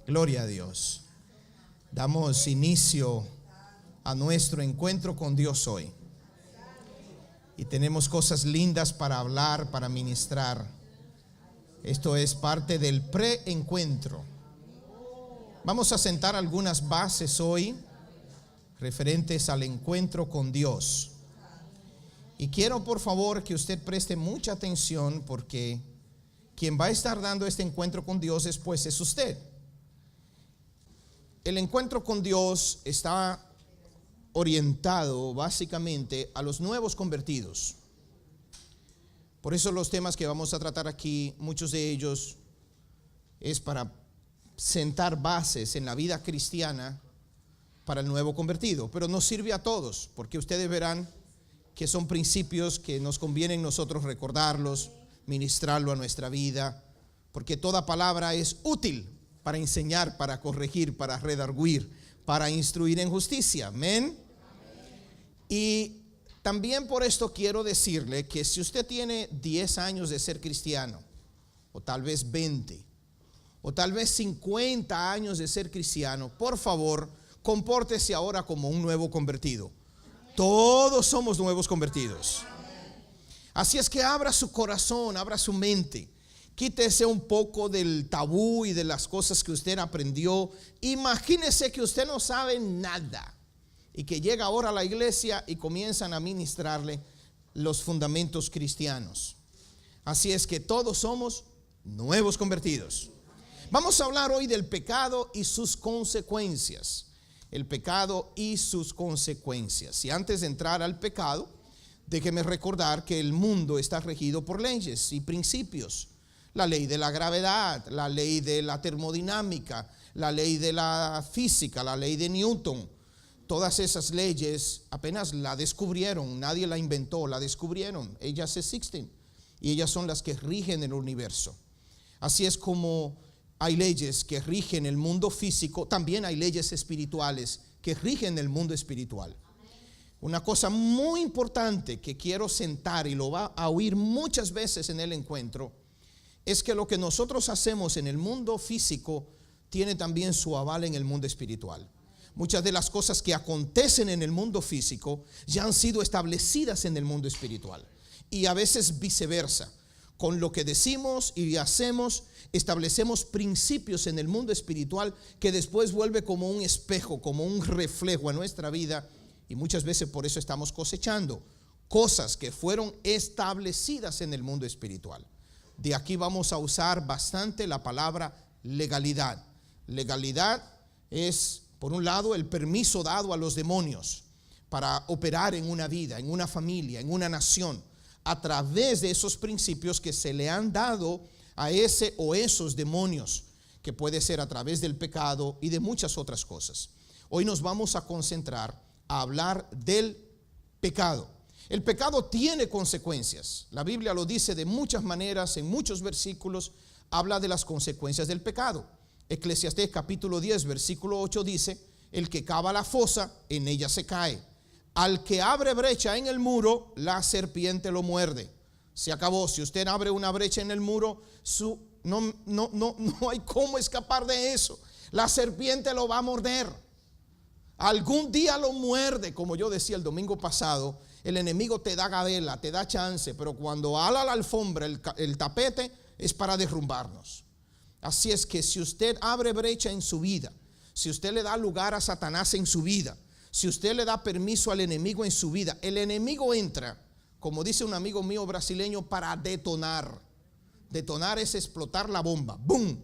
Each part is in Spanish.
Gloria a Dios. Damos inicio a nuestro encuentro con Dios hoy. Y tenemos cosas lindas para hablar, para ministrar. Esto es parte del preencuentro. Vamos a sentar algunas bases hoy referentes al encuentro con Dios. Y quiero por favor que usted preste mucha atención, porque quien va a estar dando este encuentro con Dios después es usted. El encuentro con Dios está orientado básicamente a los nuevos convertidos. Por eso los temas que vamos a tratar aquí, muchos de ellos es para sentar bases en la vida cristiana para el nuevo convertido, pero nos sirve a todos, porque ustedes verán que son principios que nos convienen nosotros recordarlos, ministrarlo a nuestra vida, porque toda palabra es útil para enseñar, para corregir, para redarguir, para instruir en justicia. Amén. Y también por esto quiero decirle que si usted tiene 10 años de ser cristiano, o tal vez 20, o tal vez 50 años de ser cristiano, por favor, compórtese ahora como un nuevo convertido. Todos somos nuevos convertidos. Así es que abra su corazón, abra su mente. Quítese un poco del tabú y de las cosas que usted aprendió. Imagínese que usted no sabe nada y que llega ahora a la iglesia y comienzan a ministrarle los fundamentos cristianos. Así es que todos somos nuevos convertidos. Vamos a hablar hoy del pecado y sus consecuencias. El pecado y sus consecuencias. Y antes de entrar al pecado, déjeme recordar que el mundo está regido por leyes y principios. La ley de la gravedad, la ley de la termodinámica, la ley de la física, la ley de Newton. Todas esas leyes apenas la descubrieron, nadie la inventó, la descubrieron. Ellas existen y ellas son las que rigen el universo. Así es como hay leyes que rigen el mundo físico, también hay leyes espirituales que rigen el mundo espiritual. Una cosa muy importante que quiero sentar y lo va a oír muchas veces en el encuentro es que lo que nosotros hacemos en el mundo físico tiene también su aval en el mundo espiritual. Muchas de las cosas que acontecen en el mundo físico ya han sido establecidas en el mundo espiritual. Y a veces viceversa. Con lo que decimos y hacemos, establecemos principios en el mundo espiritual que después vuelve como un espejo, como un reflejo a nuestra vida. Y muchas veces por eso estamos cosechando cosas que fueron establecidas en el mundo espiritual. De aquí vamos a usar bastante la palabra legalidad. Legalidad es, por un lado, el permiso dado a los demonios para operar en una vida, en una familia, en una nación, a través de esos principios que se le han dado a ese o esos demonios, que puede ser a través del pecado y de muchas otras cosas. Hoy nos vamos a concentrar a hablar del pecado. El pecado tiene consecuencias. La Biblia lo dice de muchas maneras, en muchos versículos habla de las consecuencias del pecado. Eclesiastés capítulo 10 versículo 8 dice: el que cava la fosa, en ella se cae. Al que abre brecha en el muro, la serpiente lo muerde. Se acabó. Si usted abre una brecha en el muro, no hay cómo escapar de eso. La serpiente lo va a morder. Algún día lo muerde. Como yo decía el domingo pasado, el enemigo te da gabela, te da chance, pero cuando ala la alfombra, el tapete, es para derrumbarnos. Así es que si usted abre brecha en su vida, si usted le da lugar a Satanás en su vida, si usted le da permiso al enemigo en su vida, el enemigo entra, como dice un amigo mío brasileño, para detonar. Detonar es explotar la bomba. ¡Bum!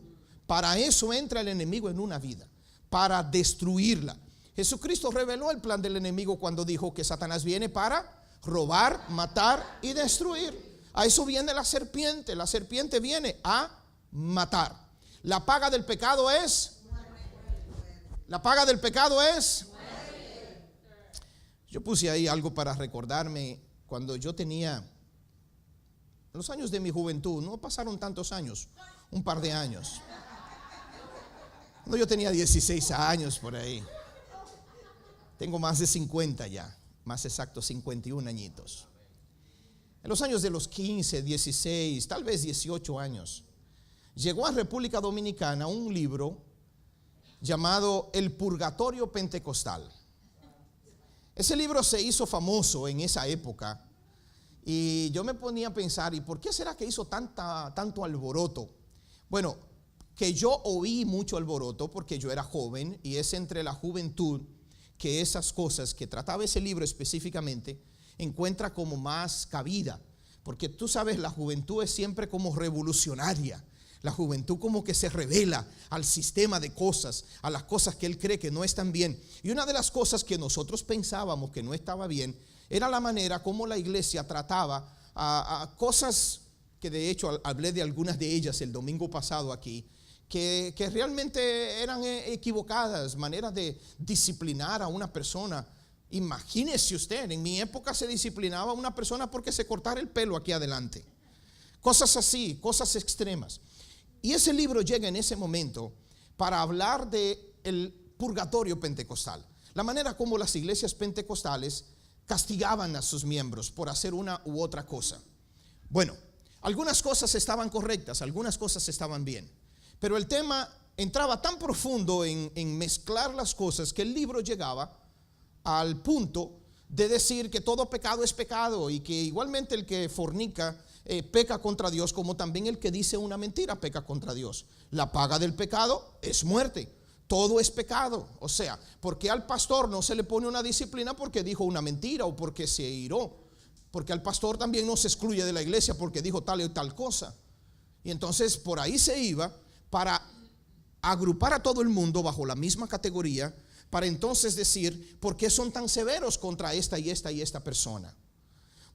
Para eso entra el enemigo en una vida, para destruirla. Jesucristo reveló el plan del enemigo cuando dijo que Satanás viene para robar, matar y destruir. A eso viene la serpiente. La serpiente viene a matar. La paga del pecado es. La paga del pecado es. Yo puse ahí algo para recordarme cuando yo tenía los años de mi juventud. No pasaron tantos años, un par de años. Cuando yo tenía 16 años por ahí. Tengo más de 50 ya, más exacto 51 añitos. En los años de los 15, 16, tal vez 18 años, llegó a República Dominicana un libro llamado El Purgatorio Pentecostal. Ese libro se hizo famoso en esa época y yo me ponía a pensar, ¿y por qué será que hizo tanto alboroto? Bueno, que yo oí mucho alboroto porque yo era joven y es entre la juventud que esas cosas que trataba ese libro específicamente encuentra como más cabida, porque tú sabes, la juventud es siempre como revolucionaria. La juventud como que se revela al sistema de cosas, a las cosas que él cree que no están bien. Y una de las cosas que nosotros pensábamos que no estaba bien era la manera como la iglesia trataba a cosas que de hecho hablé de algunas de ellas el domingo pasado aquí, que realmente eran equivocadas, maneras de disciplinar a una persona. Imagínese usted, en mi época se disciplinaba a una persona porque se cortara el pelo aquí adelante. Cosas así, cosas extremas. Y ese libro llega en ese momento para hablar del purgatorio pentecostal, la manera como las iglesias pentecostales castigaban a sus miembros por hacer una u otra cosa. Bueno, algunas cosas estaban correctas, algunas cosas estaban bien, pero el tema entraba tan profundo en mezclar las cosas que el libro llegaba al punto de decir que todo pecado es pecado y que igualmente el que fornica peca contra Dios, como también el que dice una mentira peca contra Dios. La paga del pecado es muerte. Todo es pecado. O sea, ¿por qué al pastor no se le pone una disciplina porque dijo una mentira o porque se iró? Porque al pastor también no se excluye de la iglesia porque dijo tal y tal cosa. Y entonces por ahí se iba para agrupar a todo el mundo bajo la misma categoría, para entonces decir por qué son tan severos contra esta y esta y esta persona.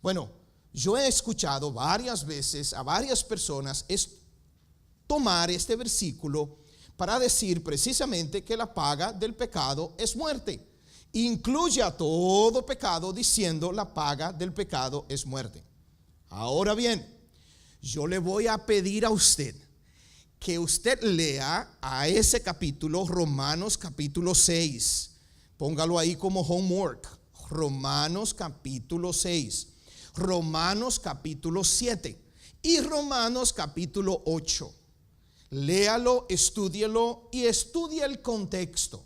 Bueno, yo he escuchado varias veces a varias personas tomar este versículo para decir precisamente que la paga del pecado es muerte. Incluye a todo pecado diciendo la paga del pecado es muerte. Ahora bien, yo le voy a pedir a usted que usted lea a ese capítulo, Romanos capítulo 6. Póngalo ahí como homework. Romanos capítulo 6. Romanos capítulo 7 y Romanos capítulo 8. Léalo, estúdielo y estudie el contexto,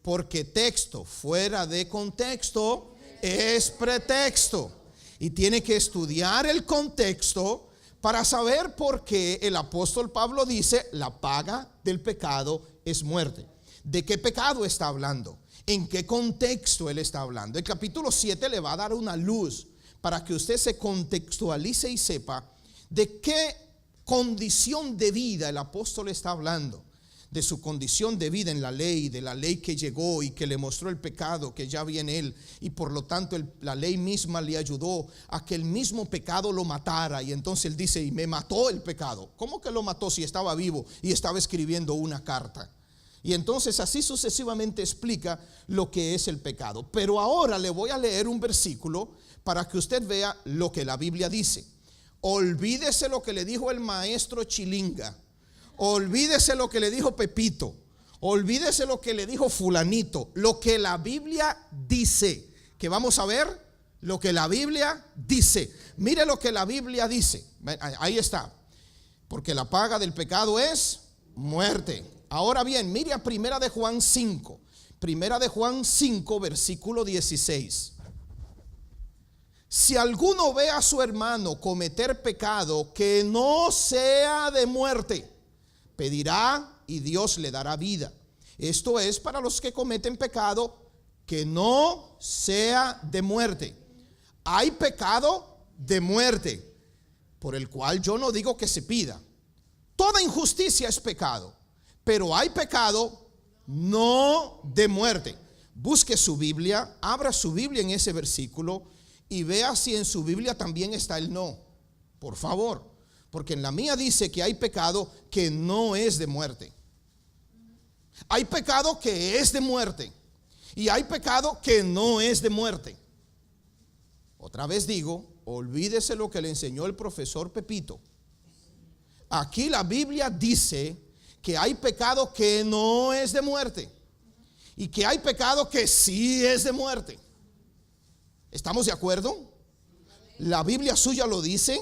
porque texto fuera de contexto es pretexto, y tiene que estudiar el contexto para saber por qué el apóstol Pablo dice la paga del pecado es muerte. ¿De qué pecado está hablando? ¿En qué contexto él está hablando? El capítulo 7 le va a dar una luz para que usted se contextualice y sepa de qué condición de vida el apóstol está hablando. De su condición de vida en la ley, de la ley que llegó y que le mostró el pecado que ya había en él, y por lo tanto la ley misma le ayudó a que el mismo pecado lo matara. Y entonces él dice, y me mató el pecado. ¿Cómo que lo mató si estaba vivo y estaba escribiendo una carta? Y entonces así sucesivamente explica lo que es el pecado. Pero ahora le voy a leer un versículo para que usted vea lo que la Biblia dice. Olvídese lo que le dijo el maestro Chilinga. Olvídese lo que le dijo Pepito. Olvídese lo que le dijo fulanito. Lo que la Biblia dice. Que vamos a ver lo que la Biblia dice. Mire lo que la Biblia dice. Ahí está. Porque la paga del pecado es muerte. Ahora bien, mire a Primera de Juan 5. Primera de Juan 5, versículo 16. Si alguno ve a su hermano cometer pecado que no sea de muerte, pedirá y Dios le dará vida. Esto es para los que cometen pecado que no sea de muerte. Hay pecado de muerte, por el cual yo no digo que se pida. Toda injusticia es pecado, pero hay pecado no de muerte. Busque su Biblia, abra su Biblia en ese versículo y vea si en su Biblia también está el no, por favor, porque en la mía dice que hay pecado que no es de muerte. Hay pecado que es de muerte y hay pecado que no es de muerte. Otra vez digo, olvídese lo que le enseñó el profesor Pepito. Aquí la Biblia dice que hay pecado que no es de muerte y que hay pecado que sí es de muerte. ¿Estamos de acuerdo? La Biblia suya lo dice.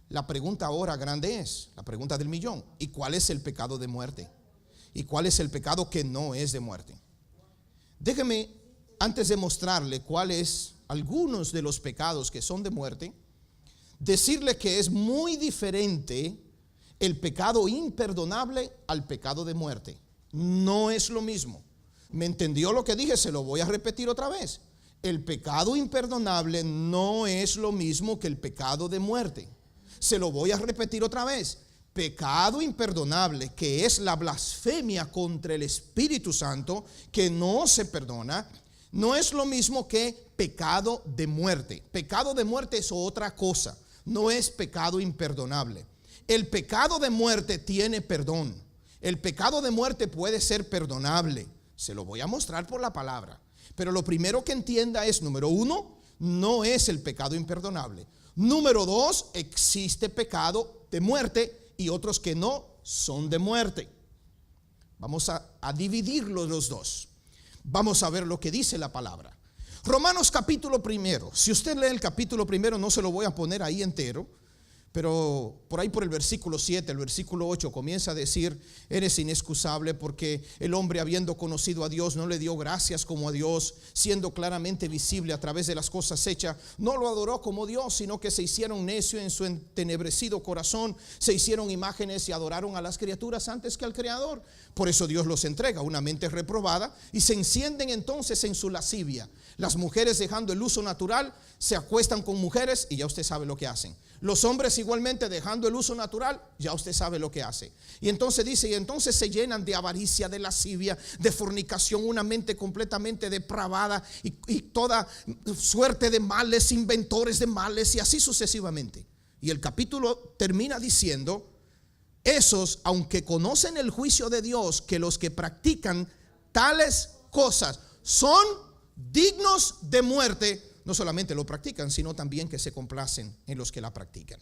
La pregunta ahora grande es, la pregunta del millón: ¿y cuál es el pecado de muerte? y cuál es el pecado que no es de muerte. Déjeme, antes de mostrarle cuáles algunos de los pecados que son de muerte, decirle que es muy diferente el pecado imperdonable al pecado de muerte. No es lo mismo. ¿Me entendió lo que dije? Se lo voy a repetir otra vez. El pecado imperdonable no es lo mismo que el pecado de muerte. Se lo voy a repetir otra vez. Pecado imperdonable, que es la blasfemia contra el Espíritu Santo, que no se perdona, no es lo mismo que pecado de muerte. Pecado de muerte es otra cosa, no es pecado imperdonable. El pecado de muerte tiene perdón. El pecado de muerte puede ser perdonable. Se lo voy a mostrar por la palabra. Pero lo primero que entienda es, número uno, no es el pecado imperdonable. Número dos, existe pecado de muerte y otros que no son de muerte. Vamos a dividirlos los dos. Vamos a ver lo que dice la palabra. Romanos capítulo primero. Si usted lee el capítulo primero, no se lo voy a poner ahí entero, pero por ahí por el versículo 7, el versículo 8 comienza a decir: eres inexcusable porque el hombre, habiendo conocido a Dios, no le dio gracias como a Dios, siendo claramente visible a través de las cosas hechas, no lo adoró como Dios, sino que se hicieron necio en su entenebrecido corazón, se hicieron imágenes y adoraron a las criaturas antes que al Creador. Por eso Dios los entrega una mente reprobada y se encienden entonces en su lascivia. Las mujeres, dejando el uso natural, se acuestan con mujeres y ya usted sabe lo que hacen. Los hombres igualmente, dejando el uso natural, ya usted sabe lo que hace. Y entonces dice, y entonces se llenan de avaricia, de lascivia, de fornicación, una mente completamente depravada y toda suerte de males, inventores de males y así sucesivamente. Y el capítulo termina diciendo: esos, aunque conocen el juicio de Dios, que los que practican tales cosas son dignos de muerte, no solamente lo practican, sino también que se complacen en los que la practican.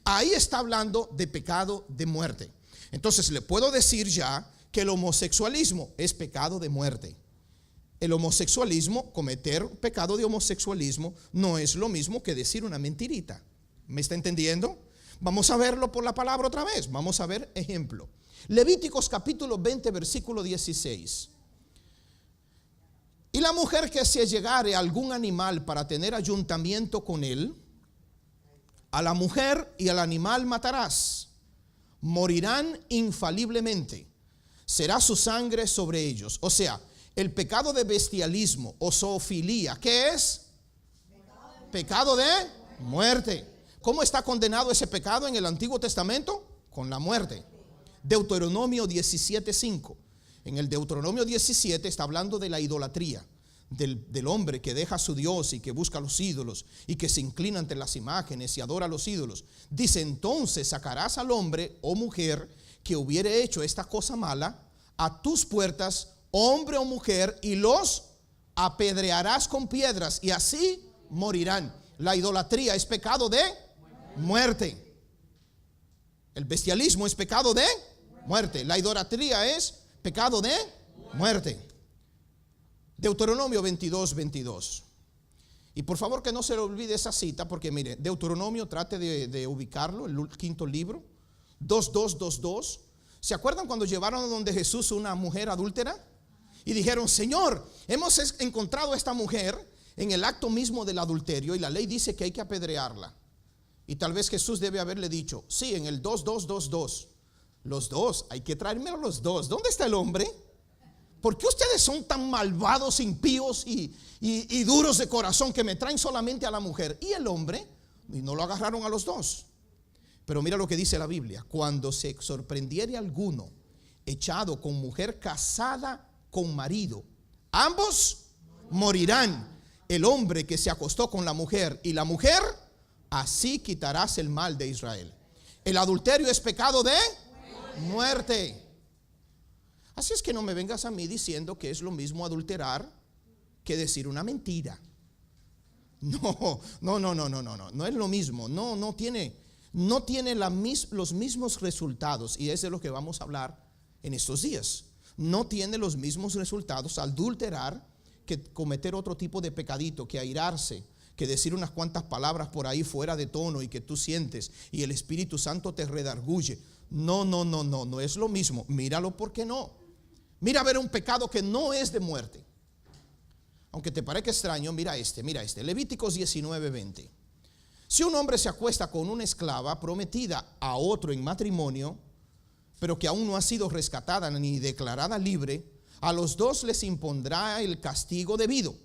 Ahí está hablando de pecado de muerte. Entonces le puedo decir ya que el homosexualismo es pecado de muerte. El homosexualismo, cometer pecado de homosexualismo, no es lo mismo que decir una mentirita. ¿Me está entendiendo? Vamos a verlo por la palabra otra vez. Vamos a ver ejemplo. Levíticos capítulo 20, versículo 16. Y la mujer que se llegare a algún animal para tener ayuntamiento con él, a la mujer y al animal matarás, morirán infaliblemente, será su sangre sobre ellos. O sea, el pecado de bestialismo o zoofilia, ¿qué es? Pecado de muerte. ¿Cómo está condenado ese pecado en el Antiguo Testamento? Con la muerte. Deuteronomio 17:5. En el Deuteronomio 17 está hablando de la idolatría, del hombre que deja a su Dios y que busca a los ídolos y que se inclina ante las imágenes y adora a los ídolos. Dice: entonces sacarás al hombre o mujer que hubiere hecho esta cosa mala a tus puertas, hombre o mujer, y los apedrearás con piedras y así morirán. La idolatría es pecado de muerte. El bestialismo es pecado de muerte. La idolatría es pecado de muerte. Deuteronomio 22:22. Y por favor que no se le olvide esa cita, porque mire, Deuteronomio, trate de ubicarlo, el quinto libro, 22:22. ¿Se acuerdan cuando llevaron a donde Jesús una mujer adúltera? Y dijeron: Señor, hemos encontrado a esta mujer en el acto mismo del adulterio y la ley dice que hay que apedrearla. Y tal vez Jesús debe haberle dicho: sí, en el 22:22. Los dos, hay que traerme a los dos. ¿Dónde está el hombre? ¿Por qué ustedes son tan malvados, impíos y duros de corazón que me traen solamente a la mujer? Y el hombre, y no lo agarraron a los dos. Pero mira lo que dice la Biblia: cuando se sorprendiere alguno echado con mujer casada con marido, ambos morirán. El hombre que se acostó con la mujer y la mujer, así quitarás el mal de Israel. El adulterio es pecado de muerte. Así es que no me vengas a mí diciendo que es lo mismo adulterar que decir una mentira. No es lo mismo. No tiene los mismos resultados, y es de lo que vamos a hablar en estos días. No tiene los mismos resultados adulterar que cometer otro tipo de pecadito, que airarse, que decir unas cuantas palabras por ahí fuera de tono y que tú sientes y el Espíritu Santo te redarguye. No es lo mismo. Míralo, ¿por qué no? Mira a ver un pecado que no es de muerte. Aunque te parezca extraño, mira este. Levíticos 19:20. Si un hombre se acuesta con una esclava prometida a otro en matrimonio, pero que aún no ha sido rescatada ni declarada libre, a los dos les impondrá el castigo debido,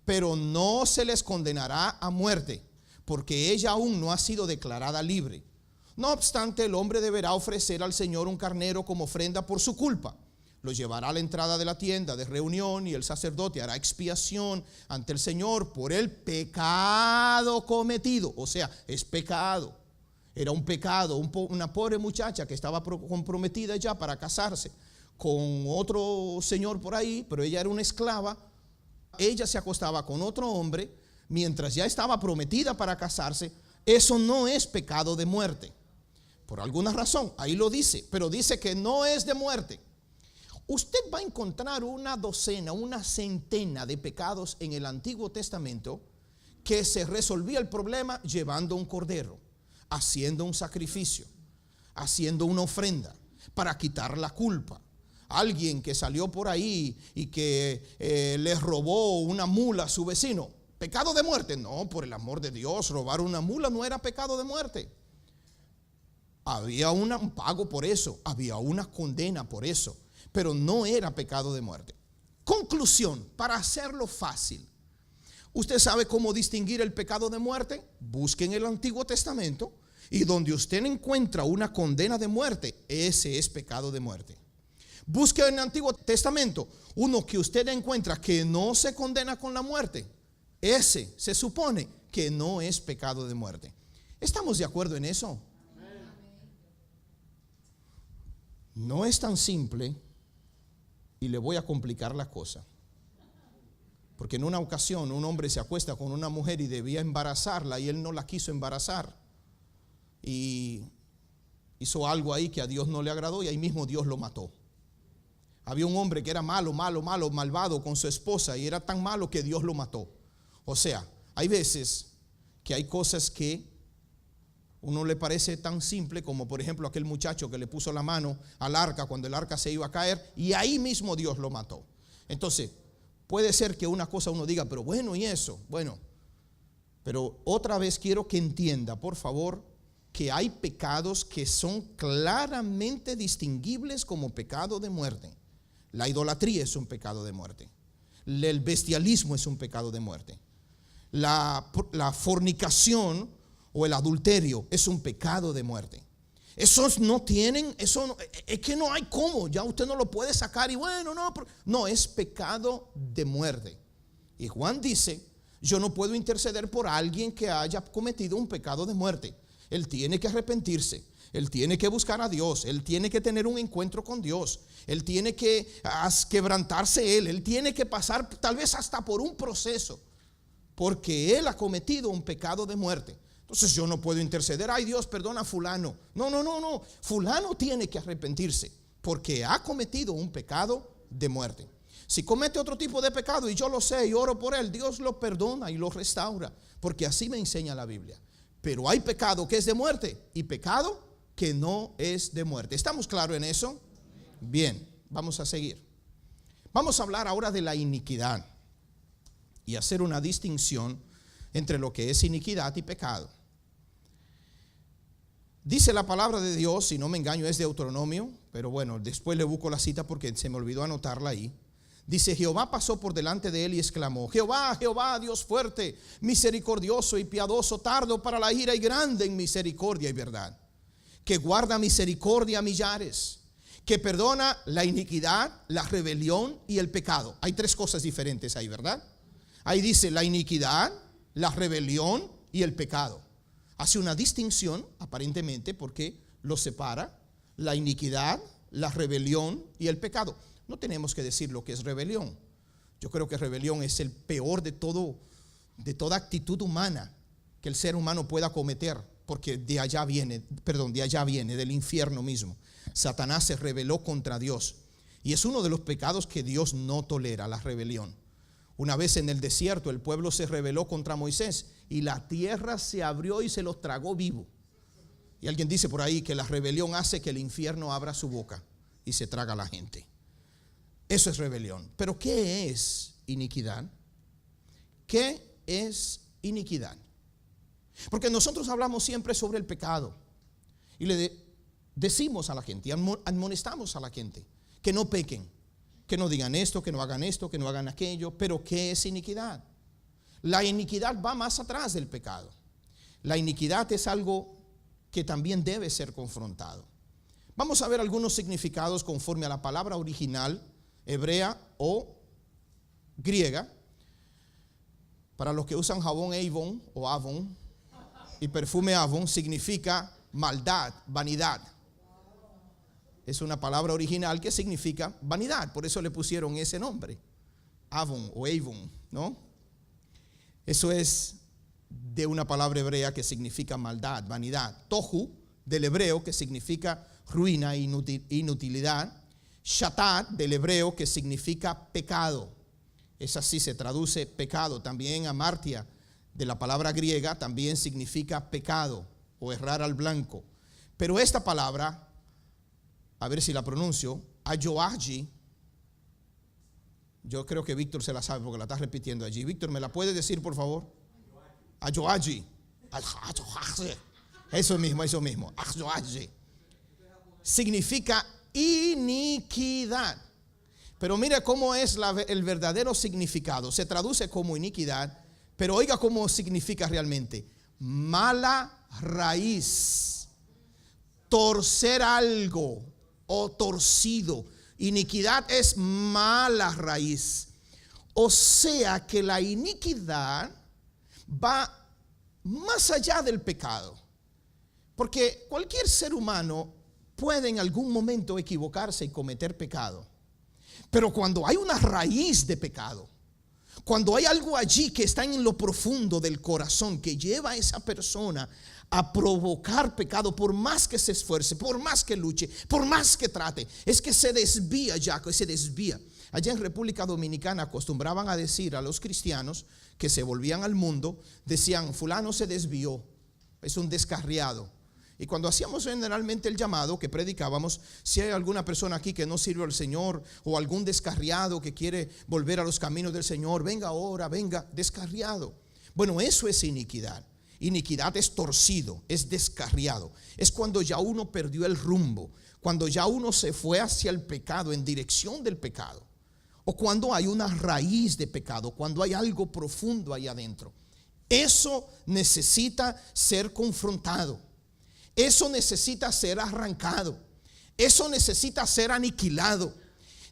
pero no se les condenará a muerte, porque ella aún no ha sido declarada libre. No obstante, el hombre deberá ofrecer al Señor un carnero como ofrenda por su culpa. Lo llevará a la entrada de la tienda de reunión y el sacerdote hará expiación ante el Señor por el pecado cometido. O sea, es pecado. Era un pecado. Una pobre muchacha que estaba comprometida ya para casarse con otro señor por ahí, pero ella era una esclava. Ella se acostaba con otro hombre mientras ya estaba prometida para casarse. Eso no es pecado de muerte. Por alguna razón, ahí lo dice, pero dice que no es de muerte. Usted va a encontrar una docena, una centena de pecados en el Antiguo Testamento que se resolvía el problema llevando un cordero, haciendo un sacrificio, haciendo una ofrenda para quitar la culpa. Alguien que salió por ahí y que le robó una mula a su vecino, ¿pecado de muerte? No, por el amor de Dios, robar una mula no era pecado de muerte. Había un pago por eso, había una condena por eso, pero no era pecado de muerte. Conclusión, para hacerlo fácil, ¿usted sabe cómo distinguir el pecado de muerte? Busque en el Antiguo Testamento y donde usted encuentra una condena de muerte, ese es pecado de muerte. Busque en el Antiguo Testamento uno que usted encuentra que no se condena con la muerte, ese se supone que no es pecado de muerte. ¿Estamos de acuerdo en eso? No es tan simple y le voy a complicar la cosa. Porque en una ocasión un hombre se acuesta con una mujer y debía embarazarla y él no la quiso embarazar. Y hizo algo ahí que a Dios no le agradó y ahí mismo Dios lo mató. Había un hombre que era malo, malvado con su esposa y era tan malo que Dios lo mató. O sea, hay veces que hay cosas que uno le parece tan simple como por ejemplo aquel muchacho que le puso la mano al arca cuando el arca se iba a caer y ahí mismo Dios lo mató. Entonces, puede ser que una cosa uno diga, pero bueno, ¿y eso? Bueno, pero otra vez quiero que entienda, por favor, que hay pecados que son claramente distinguibles como pecado de muerte. La idolatría es un pecado de muerte. El bestialismo es un pecado de muerte. La fornicación o el adulterio es un pecado de muerte. Esos no tienen, es que no hay cómo, ya usted no lo puede sacar y bueno, no, es pecado de muerte. Y Juan dice, yo no puedo interceder por alguien que haya cometido un pecado de muerte. Él tiene que arrepentirse, él tiene que buscar a Dios, él tiene que tener un encuentro con Dios, él tiene que quebrantarse él tiene que pasar tal vez hasta por un proceso, porque él ha cometido un pecado de muerte. Entonces yo no puedo interceder, ay Dios, perdona a fulano. No, fulano tiene que arrepentirse porque ha cometido un pecado de muerte. Si comete otro tipo de pecado y yo lo sé y oro por él, Dios lo perdona y lo restaura, porque así me enseña la Biblia. Pero hay pecado que es de muerte y pecado que no es de muerte. ¿Estamos claros en eso? Bien, vamos a seguir. Vamos a hablar ahora de la iniquidad y hacer una distinción entre lo que es iniquidad y pecado. Dice la palabra de Dios, si no me engaño es de Deuteronomio, pero bueno, después le busco la cita porque se me olvidó anotarla ahí. Dice, Jehová pasó por delante de él y exclamó, Jehová, Jehová, Dios fuerte, misericordioso y piadoso, tardo para la ira y grande en misericordia y verdad, que guarda misericordia a millares, que perdona la iniquidad, la rebelión y el pecado. Hay tres cosas diferentes ahí, ¿verdad? Ahí dice la iniquidad, la rebelión y el pecado. Hace una distinción aparentemente porque lo separa, la iniquidad, la rebelión y el pecado. No tenemos que decir lo que es rebelión. Yo creo que rebelión es el peor de toda actitud humana que el ser humano pueda cometer, porque de allá viene, del infierno mismo. Satanás se rebeló contra Dios y es uno de los pecados que Dios no tolera, la rebelión. Una vez en el desierto el pueblo se rebeló contra Moisés y la tierra se abrió y se los tragó vivo. Y alguien dice por ahí que la rebelión hace que el infierno abra su boca y se traga a la gente. Eso es rebelión. Pero ¿qué es iniquidad? ¿Qué es iniquidad? Porque nosotros hablamos siempre sobre el pecado y le decimos a la gente, admonestamos a la gente que no pequen, que no digan esto, que no hagan aquello. Pero ¿qué es iniquidad? La iniquidad va más atrás del pecado. La iniquidad es algo que también debe ser confrontado. Vamos a ver algunos significados conforme a la palabra original, hebrea o griega. Para los que usan jabón Avon o Avon y perfume Avon, significa maldad, vanidad. Es una palabra original que significa vanidad, por eso le pusieron ese nombre, Avon o Avon, ¿no? Eso es de una palabra hebrea que significa maldad, vanidad. Tohu, del hebreo, que significa ruina, inutilidad. Shatat, del hebreo, que significa pecado. Es así, se traduce pecado. También amartia, de la palabra griega, también significa pecado o errar al blanco. Pero esta palabra, a ver si la pronuncio, ayoaji, yo creo que Víctor se la sabe porque la está repitiendo allí. Víctor, ¿me la puede decir, por favor? Ayoaji. Eso mismo. Ayoaji. Significa iniquidad. Pero mire cómo es el verdadero significado. Se traduce como iniquidad, pero oiga cómo significa realmente. Mala raíz. Torcer algo o torcido. Iniquidad es mala raíz. O sea que la iniquidad va más allá del pecado. Porque cualquier ser humano puede en algún momento equivocarse y cometer pecado. Pero cuando hay una raíz de pecado, cuando hay algo allí que está en lo profundo del corazón que lleva a esa persona a provocar pecado, por más que se esfuerce, por más que luche, por más que trate, es que se desvía ya, que se desvía. Allá en República Dominicana acostumbraban a decir a los cristianos que se volvían al mundo, decían, fulano se desvió, es un descarriado. Y cuando hacíamos generalmente el llamado que predicábamos, si hay alguna persona aquí que no sirve al Señor o algún descarriado que quiere volver a los caminos del Señor, venga ahora, venga, descarriado. Bueno, eso es iniquidad. Iniquidad es torcido, es descarriado. Es cuando ya uno perdió el rumbo, cuando ya uno se fue hacia el pecado, en dirección del pecado. O cuando hay una raíz de pecado, cuando hay algo profundo ahí adentro. Eso necesita ser confrontado. Eso necesita ser arrancado. Eso necesita ser aniquilado.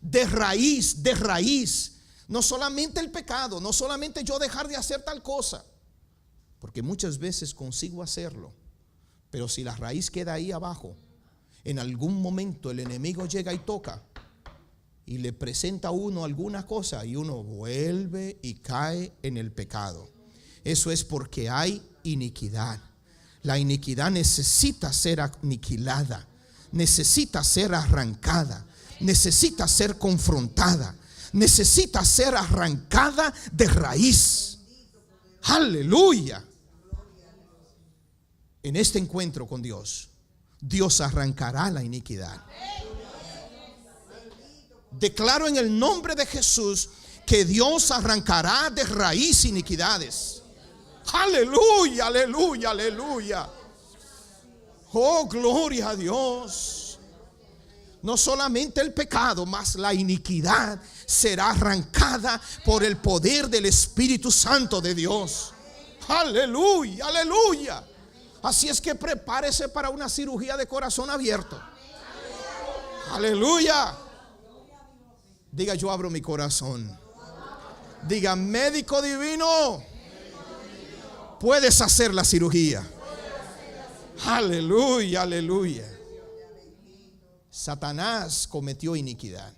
De raíz. No solamente el pecado, no solamente yo dejar de hacer tal cosa. Porque muchas veces consigo hacerlo. Pero si la raíz queda ahí abajo, en algún momento el enemigo llega y toca. Y le presenta a uno alguna cosa y uno vuelve y cae en el pecado. Eso es porque hay iniquidad. La iniquidad necesita ser aniquilada, necesita ser arrancada, necesita ser confrontada, necesita ser arrancada de raíz. Aleluya. En este encuentro con Dios, Dios arrancará la iniquidad. Declaro en el nombre de Jesús que Dios arrancará de raíz iniquidades. Aleluya, aleluya, aleluya. Oh, gloria a Dios. No solamente el pecado, mas la iniquidad será arrancada por el poder del Espíritu Santo de Dios. Aleluya, aleluya. Así es que prepárese para una cirugía de corazón abierto. Aleluya. Diga, yo abro mi corazón. Diga, médico divino, puedes hacer la cirugía. Aleluya, aleluya. Satanás cometió iniquidad.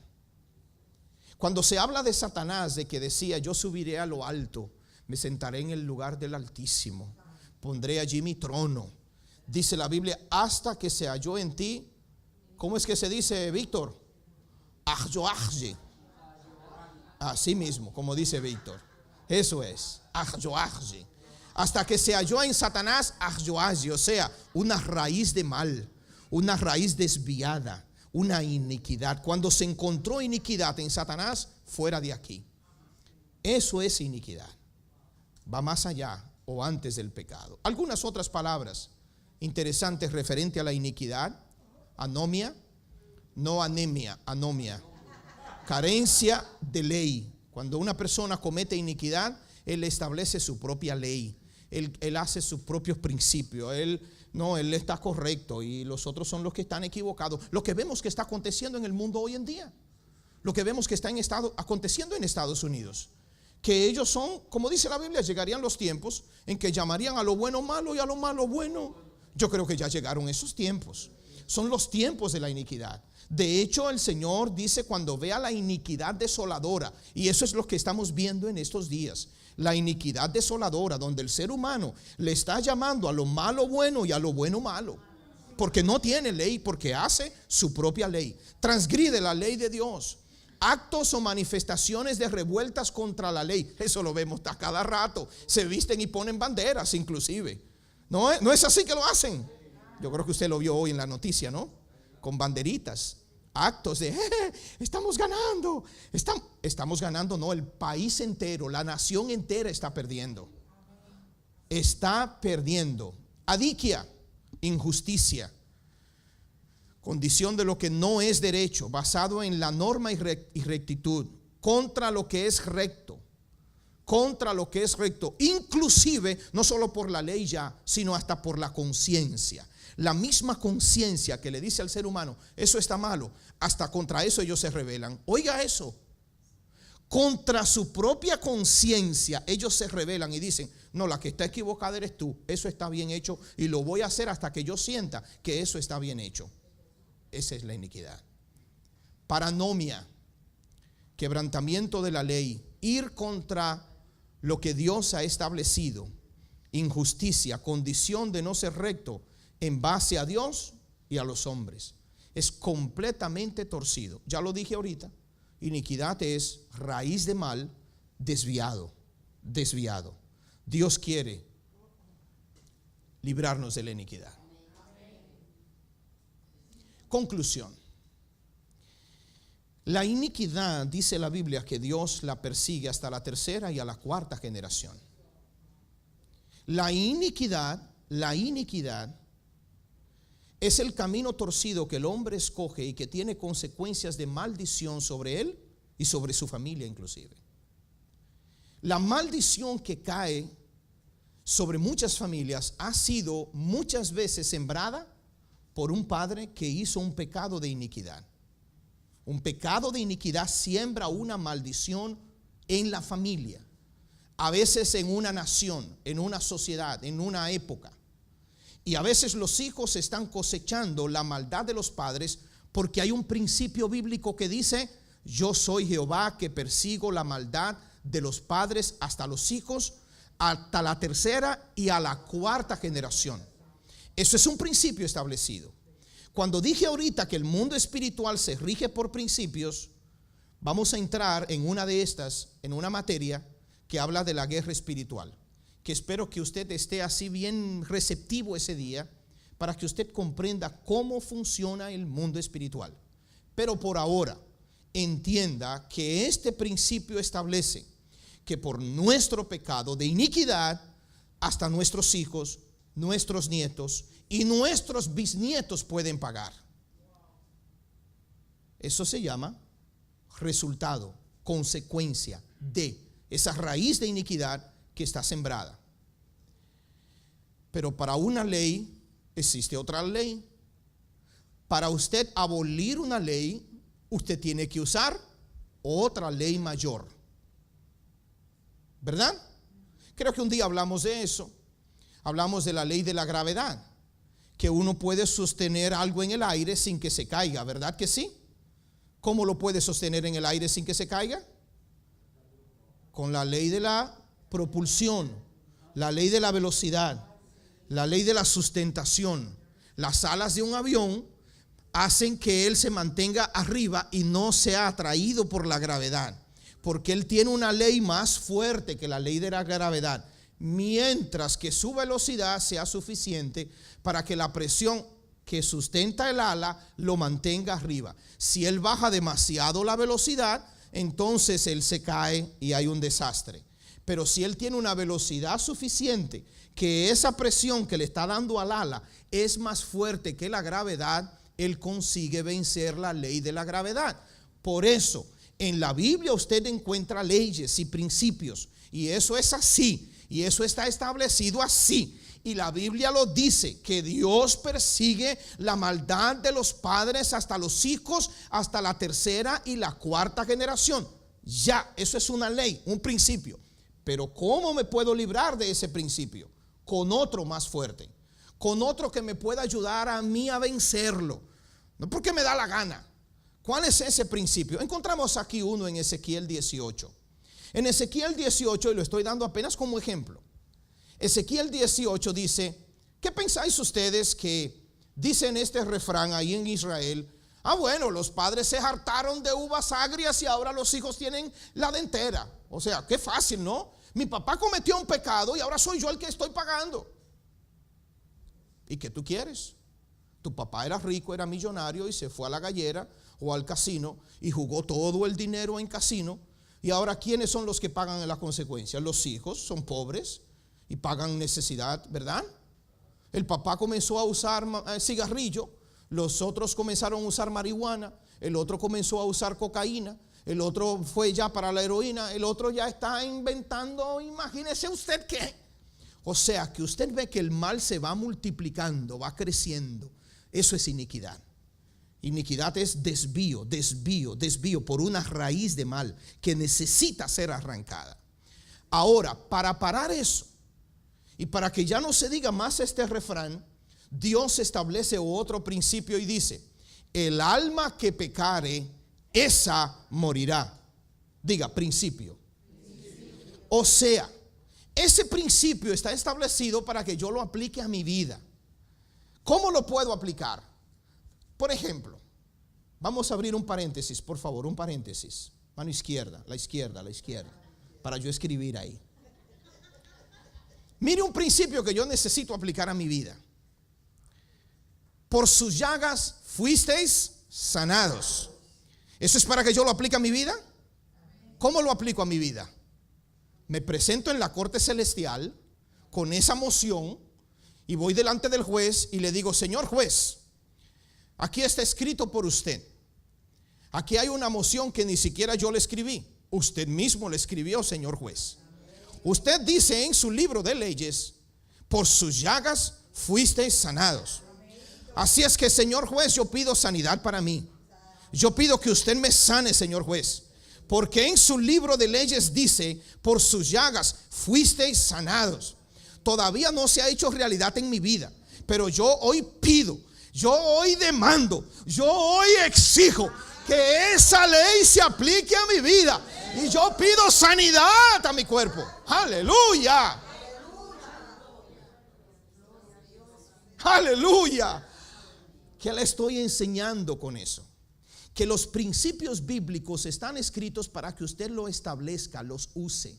Cuando se habla de Satanás, de que decía, yo subiré a lo alto, me sentaré en el lugar del Altísimo, pondré allí mi trono. Dice la Biblia, hasta que se halló en ti. ¿Cómo es que se dice, Víctor? Ahyoahye. Así mismo, como dice Víctor. Eso es, ahyoahye. Hasta que se halló en Satanás, ahyoahye, o sea, una raíz de mal, una raíz desviada, una iniquidad. Cuando se encontró iniquidad en Satanás, fuera de aquí. Eso es iniquidad. Va más allá o antes del pecado. Algunas otras palabras interesantes referente a la iniquidad: anomia, no anemia, anomia. Carencia de ley. Cuando una persona comete iniquidad, él establece su propia ley. Él hace sus propios principios. Él está correcto y los otros son los que están equivocados. Lo que vemos que está aconteciendo en el mundo hoy en día. Lo que vemos que está aconteciendo en Estados Unidos. Que ellos son, como dice la Biblia, llegarían los tiempos en que llamarían a lo bueno malo y a lo malo bueno. Yo creo que ya llegaron esos tiempos. Son los tiempos de la iniquidad. De hecho, el Señor dice: cuando vea la iniquidad desoladora, y eso es lo que estamos viendo en estos días, la iniquidad desoladora, donde el ser humano le está llamando a lo malo bueno y a lo bueno malo, porque no tiene ley, porque hace su propia ley, transgride la ley de Dios. Actos o manifestaciones de revueltas contra la ley, eso lo vemos a cada rato. Se visten y ponen banderas inclusive. No es así que lo hacen. Yo creo que usted lo vio hoy en la noticia, ¿no? Con banderitas, actos de estamos ganando. Estamos ganando, no, el país entero, la nación entera está perdiendo. Está perdiendo. Adiquia, injusticia, condición de lo que no es derecho, basado en la norma y rectitud, contra lo que es recto, inclusive no solo por la ley ya, sino hasta por la conciencia. La misma conciencia que le dice al ser humano: eso está malo, hasta contra eso ellos se rebelan. Oiga eso, contra su propia conciencia ellos se rebelan y dicen: no, la que está equivocada eres tú, eso está bien hecho y lo voy a hacer hasta que yo sienta que eso está bien hecho. Esa es la iniquidad. Paranomia, quebrantamiento de la ley, ir contra lo que Dios ha establecido. Injusticia, condición de no ser recto en base a Dios y a los hombres. Es completamente torcido. Ya lo dije ahorita. Iniquidad es raíz de mal, desviado. Dios quiere librarnos de la iniquidad. Conclusión. La iniquidad, dice la Biblia, que Dios la persigue hasta la tercera y a la cuarta generación. La iniquidad es el camino torcido que el hombre escoge y que tiene consecuencias de maldición sobre él y sobre su familia inclusive. La maldición que cae sobre muchas familias ha sido muchas veces sembrada por un padre que hizo un pecado de iniquidad. Un pecado de iniquidad siembra una maldición en la familia, a veces en una nación, en una sociedad, en una época. Y a veces los hijos están cosechando la maldad de los padres porque hay un principio bíblico que dice: yo soy Jehová que persigo la maldad de los padres hasta los hijos, hasta la tercera y a la cuarta generación. Eso es un principio establecido. Cuando dije ahorita que el mundo espiritual se rige por principios, vamos a entrar en una de estas, en una materia que habla de la guerra espiritual, que espero que usted esté así bien receptivo ese día para que usted comprenda cómo funciona el mundo espiritual. Pero por ahora, entienda que este principio establece que por nuestro pecado de iniquidad, hasta nuestros hijos, nuestros nietos y nuestros bisnietos pueden pagar. Eso se llama resultado, consecuencia de esa raíz de iniquidad que está sembrada. Pero para una ley existe otra ley. Para usted abolir una ley, usted tiene que usar otra ley mayor. ¿Verdad? Creo que un día hablamos de eso. Hablamos de la ley de la gravedad, que uno puede sostener algo en el aire sin que se caiga, ¿verdad que sí? ¿Cómo lo puede sostener en el aire sin que se caiga? Con la ley de la propulsión, la ley de la velocidad, la ley de la sustentación. Las alas de un avión hacen que él se mantenga arriba y no sea atraído por la gravedad, porque él tiene una ley más fuerte que la ley de la gravedad, mientras que su velocidad sea suficiente para que la presión que sustenta el ala lo mantenga arriba. Si él baja demasiado la velocidad, entonces él se cae y hay un desastre. Pero si él tiene una velocidad suficiente, que esa presión que le está dando al ala es más fuerte que la gravedad, él consigue vencer la ley de la gravedad. Por eso, en la Biblia usted encuentra leyes y principios, y eso es así, y eso está establecido así. Y la Biblia lo dice, que Dios persigue la maldad de los padres hasta los hijos, hasta la tercera y la cuarta generación. Ya, eso es una ley, un principio. Pero ¿cómo me puedo librar de ese principio? Con otro más fuerte, con otro que me pueda ayudar a mí a vencerlo. No porque me da la gana. ¿Cuál es ese principio? Encontramos aquí uno en Ezequiel 18. En Ezequiel 18, y lo estoy dando apenas como ejemplo. Ezequiel 18 dice: ¿qué pensáis ustedes que dicen este refrán ahí en Israel? Bueno, los padres se hartaron de uvas agrias y ahora los hijos tienen la dentera. O sea, qué fácil, ¿no? Mi papá cometió un pecado y ahora soy yo el que estoy pagando. ¿Y qué tú quieres? Tu papá era rico, era millonario y se fue a la gallera o al casino y jugó todo el dinero en casino. Y ahora, ¿quiénes son los que pagan las consecuencias? Los hijos son pobres y pagan necesidad, ¿verdad? El papá comenzó a usar cigarrillo, los otros comenzaron a usar marihuana, el otro comenzó a usar cocaína, el otro fue ya para la heroína, el otro ya está inventando, imagínese usted qué. O sea, que usted ve que el mal se va multiplicando, va creciendo. Eso es iniquidad. Iniquidad es desvío, desvío, desvío por una raíz de mal que necesita ser arrancada. Ahora, para parar eso y para que ya no se diga más este refrán, Dios establece otro principio y dice: el alma que pecare, esa morirá. Diga, principio. O sea, ese principio está establecido para que yo lo aplique a mi vida. ¿Cómo lo puedo aplicar? Por ejemplo, vamos a abrir un paréntesis, por favor, un paréntesis. Mano izquierda, la izquierda, la izquierda, para yo escribir ahí. Mire un principio que yo necesito aplicar a mi vida. Por sus llagas fuisteis sanados. ¿Eso es para que yo lo aplique a mi vida? ¿Cómo lo aplico a mi vida? Me presento en la corte celestial con esa moción y voy delante del juez y le digo: señor juez, aquí está escrito por usted. Aquí hay una moción que ni siquiera yo le escribí. Usted mismo le escribió, señor juez. Usted dice en su libro de leyes: por sus llagas fuisteis sanados. Así es que, señor juez, yo pido sanidad para mí. Yo pido que usted me sane, señor juez, porque en su libro de leyes dice: por sus llagas fuisteis sanados. Todavía no se ha hecho realidad en mi vida, pero yo hoy pido, yo hoy demando, yo hoy exijo que esa ley se aplique a mi vida. Y yo pido sanidad a mi cuerpo. Aleluya. Aleluya. ¿Qué le estoy enseñando con eso? Que los principios bíblicos están escritos para que usted lo establezca, los use.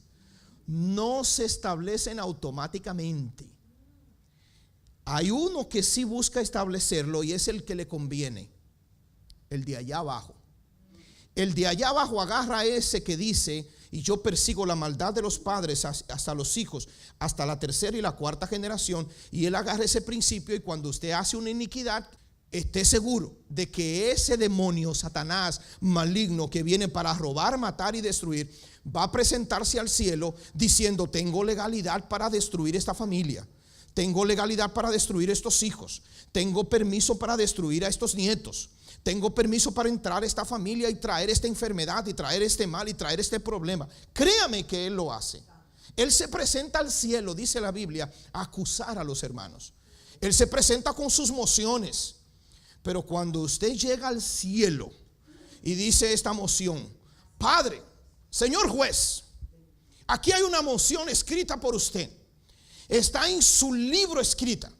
No se establecen automáticamente. Hay uno que sí busca establecerlo y es el que le conviene, el de allá abajo. El de allá abajo agarra ese que dice: y yo persigo la maldad de los padres hasta los hijos, hasta la tercera y la cuarta generación. Y él agarra ese principio, y cuando usted hace una iniquidad, esté seguro de que ese demonio, Satanás maligno, que viene para robar, matar y destruir, va a presentarse al cielo diciendo: tengo legalidad para destruir esta familia, tengo legalidad para destruir estos hijos, tengo permiso para destruir a estos nietos, tengo permiso para entrar a esta familia y traer esta enfermedad y traer este mal y traer este problema. Créame que él lo hace. Él se presenta al cielo, dice la Biblia, a acusar a los hermanos. Él se presenta con sus mociones. Pero cuando usted llega al cielo y dice esta moción: Padre, señor juez, aquí hay una moción escrita por usted, está en su libro escrita,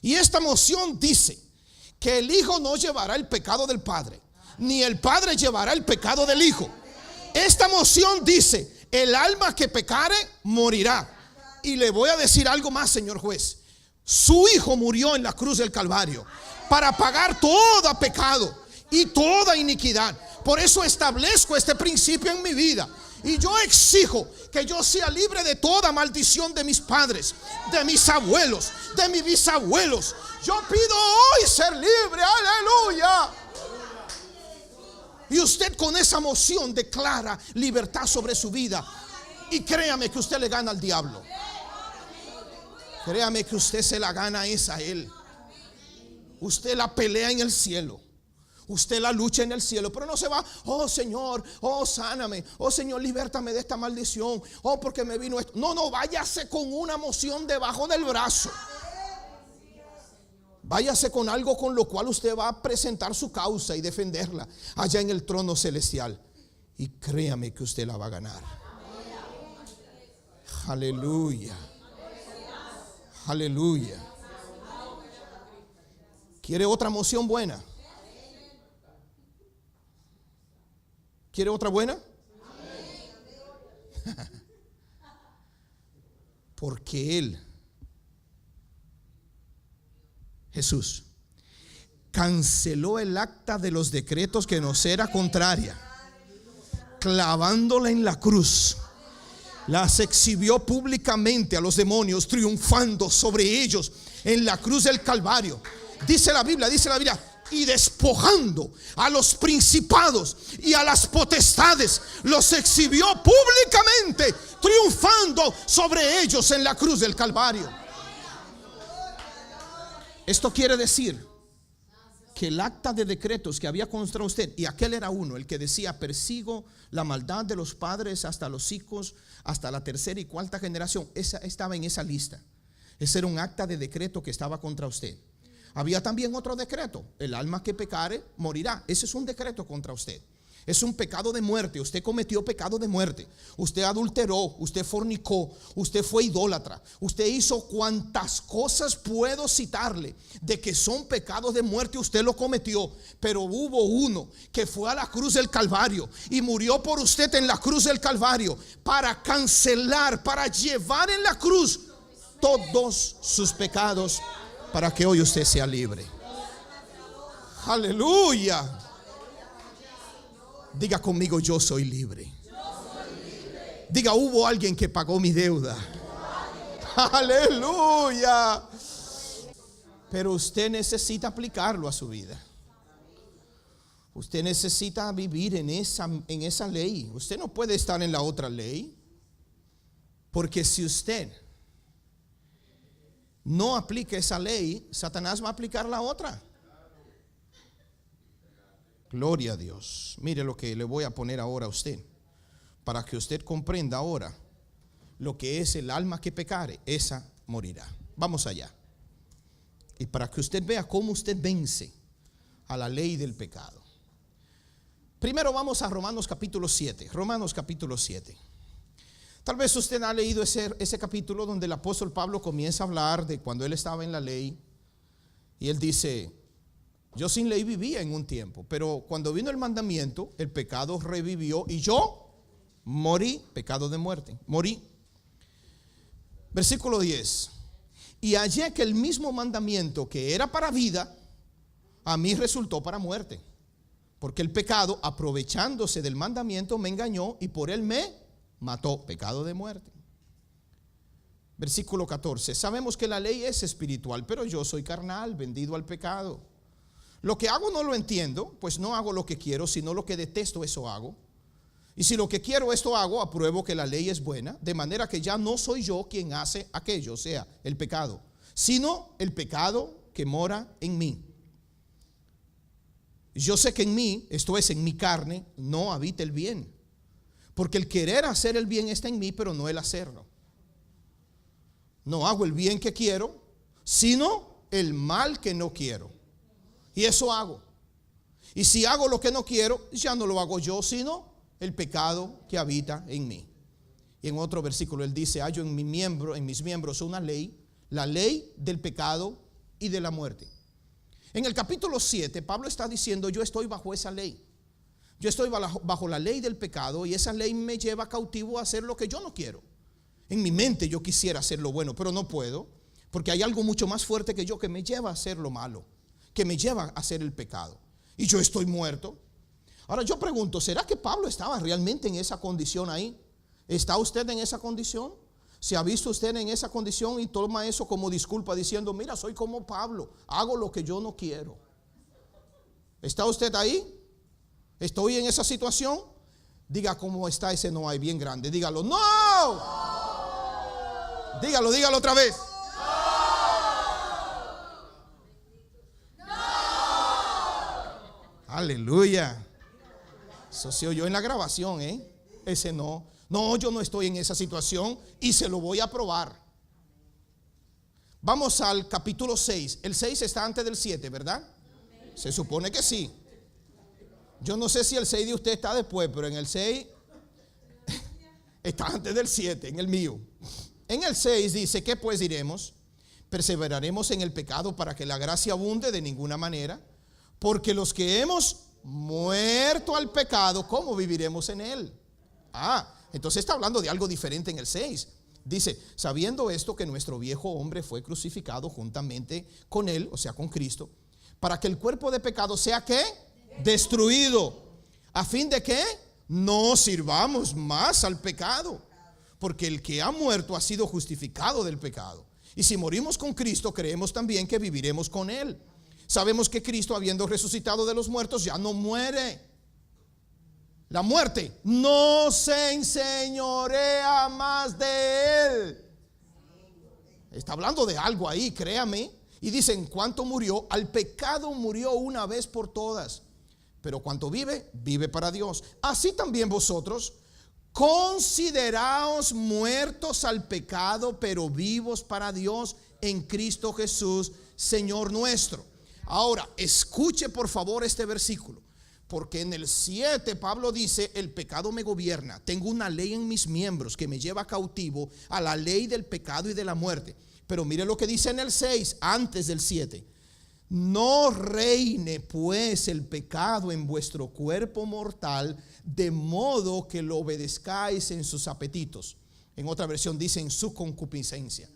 y esta moción dice que el hijo no llevará el pecado del padre, ni el padre llevará el pecado del hijo. Esta moción dice: el alma que pecare morirá. Y le voy a decir algo más, señor juez: Su Hijo murió en la cruz del Calvario para pagar todo pecado y toda iniquidad. Por eso establezco este principio en mi vida. Y yo exijo que yo sea libre de toda maldición de mis padres, de mis abuelos, de mis bisabuelos. Yo pido hoy ser libre. Aleluya. Y usted con esa moción declara libertad sobre su vida. Y créame que usted le gana al diablo. Créame que usted se la gana esa a él. Usted la pelea en el cielo. Usted la lucha en el cielo, pero no se va, oh Señor, oh sáname, oh Señor, libértame de esta maldición, oh porque me vino esto. No, váyase con una moción debajo del brazo. Váyase con algo con lo cual usted va a presentar su causa y defenderla allá en el trono celestial. Y créame que usted la va a ganar. Aleluya. Aleluya. ¿Quiere otra moción buena? ¿Quiere otra buena? Porque Él, Jesús, canceló el acta de los decretos que nos era contraria, clavándola en la cruz. Las exhibió públicamente a los demonios, triunfando sobre ellos en la cruz del Calvario. Dice la Biblia, y despojando a los principados y a las potestades, los exhibió públicamente, triunfando sobre ellos en la cruz del Calvario. Esto quiere decir que el acta de decretos que había contra usted, y aquel era uno, el que decía: persigo la maldad de los padres hasta los hijos, hasta la tercera y cuarta generación. Esa estaba en esa lista. Ese era un acta de decreto que estaba contra usted. Había también otro decreto: el alma que pecare morirá. Ese es un decreto contra usted. Es un pecado de muerte. Usted cometió pecado de muerte. Usted adulteró, usted fornicó, usted fue idólatra, usted hizo cuantas cosas puedo citarle de que son pecados de muerte. Usted lo cometió, pero hubo uno que fue a la cruz del Calvario y murió por usted en la cruz del Calvario para cancelar, para llevar en la cruz todos sus pecados, para que hoy usted sea libre. Aleluya. Diga conmigo: yo soy libre. Diga: hubo alguien que pagó mi deuda. Aleluya. Pero usted necesita aplicarlo a su vida. Usted necesita vivir en esa ley. Usted no puede estar en la otra ley, porque si usted no aplica esa ley, Satanás va a aplicar la otra. Gloria a Dios. Mire lo que le voy a poner ahora a usted, para que usted comprenda ahora lo que es el alma que pecare, esa morirá. Vamos allá. Y para que usted vea cómo usted vence a la ley del pecado. Primero vamos a Romanos capítulo 7. Romanos capítulo 7. Tal vez usted ha leído ese capítulo donde el apóstol Pablo comienza a hablar de cuando él estaba en la ley. Y él dice: yo sin ley vivía en un tiempo, pero cuando vino el mandamiento, el pecado revivió y yo morí, pecado de muerte, morí. Versículo 10. Y hallé que el mismo mandamiento que era para vida, a mí resultó para muerte, porque el pecado, aprovechándose del mandamiento, me engañó y por él me mató, pecado de muerte. Versículo 14. Sabemos que la ley es espiritual, pero yo soy carnal, vendido al pecado. Lo que hago no lo entiendo, pues no hago lo que quiero, sino lo que detesto, eso hago. Y si lo que quiero esto hago, apruebo que la ley es buena, de manera que ya no soy yo quien hace aquello, o sea, el pecado, sino el pecado que mora en mí. Yo sé que en mí, esto es, en mi carne, no habita el bien, porque el querer hacer el bien está en mí, pero no el hacerlo. No hago el bien que quiero, sino el mal que no quiero. Y eso hago. Y si hago lo que no quiero, ya no lo hago yo, sino el pecado que habita en mí. Y en otro versículo él dice: hallo en mis miembros una ley, la ley del pecado y de la muerte. En el capítulo 7 Pablo está diciendo: yo estoy bajo esa ley. Yo estoy bajo la ley del pecado, y esa ley me lleva cautivo a hacer lo que yo no quiero. En mi mente yo quisiera hacer lo bueno, pero no puedo, Porque hay algo mucho más fuerte que yo que me lleva a hacer lo malo, que me lleva a hacer el pecado. Y yo estoy muerto. Ahora yo pregunto, ¿será que Pablo estaba realmente en esa condición ahí? ¿Está usted en esa condición? ¿Se ha visto usted en esa condición y toma eso como disculpa diciendo, mira, soy como Pablo, hago lo que yo no quiero? ¿Está usted ahí? ¿Estoy en esa situación? Diga cómo está ese no hay bien grande. Dígalo, no. Dígalo otra vez. Aleluya. Eso se oyó en la grabación, ese no. No, yo no estoy en esa situación y se lo voy a probar. Vamos al capítulo 6. El 6 está antes del 7, ¿verdad? Se supone que sí. Yo no sé si el 6 de usted está después, pero en el 6 está antes del 7, en el mío. En el 6 dice, ¿qué pues diremos? ¿Perseveraremos en el pecado para que la gracia abunde? De ninguna manera. Porque los que hemos muerto al pecado, ¿cómo viviremos en él? Entonces está hablando de algo diferente en el 6. Dice, sabiendo esto que nuestro viejo hombre fue crucificado juntamente con él, o sea, con Cristo, para que el cuerpo de pecado sea ¿qué? Destruido, a fin de que no sirvamos más al pecado. Porque el que ha muerto ha sido justificado del pecado. Y si morimos con Cristo, creemos también que viviremos con él. Sabemos que Cristo, habiendo resucitado de los muertos, ya no muere. La muerte no se enseñorea más de él. Está hablando de algo ahí, créame. Y dice, en cuanto murió, al pecado murió una vez por todas. Pero cuanto vive, vive para Dios. Así también vosotros, consideraos muertos al pecado, pero vivos para Dios en Cristo Jesús, Señor nuestro. Ahora, escuche por favor este versículo, porque en el 7 Pablo dice, el pecado me gobierna, tengo una ley en mis miembros que me lleva cautivo a la ley del pecado y de la muerte. Pero mire lo que dice en el 6, antes del 7. No reine pues el pecado en vuestro cuerpo mortal, de modo que lo obedezcáis en sus apetitos. En otra versión dice en su concupiscencia.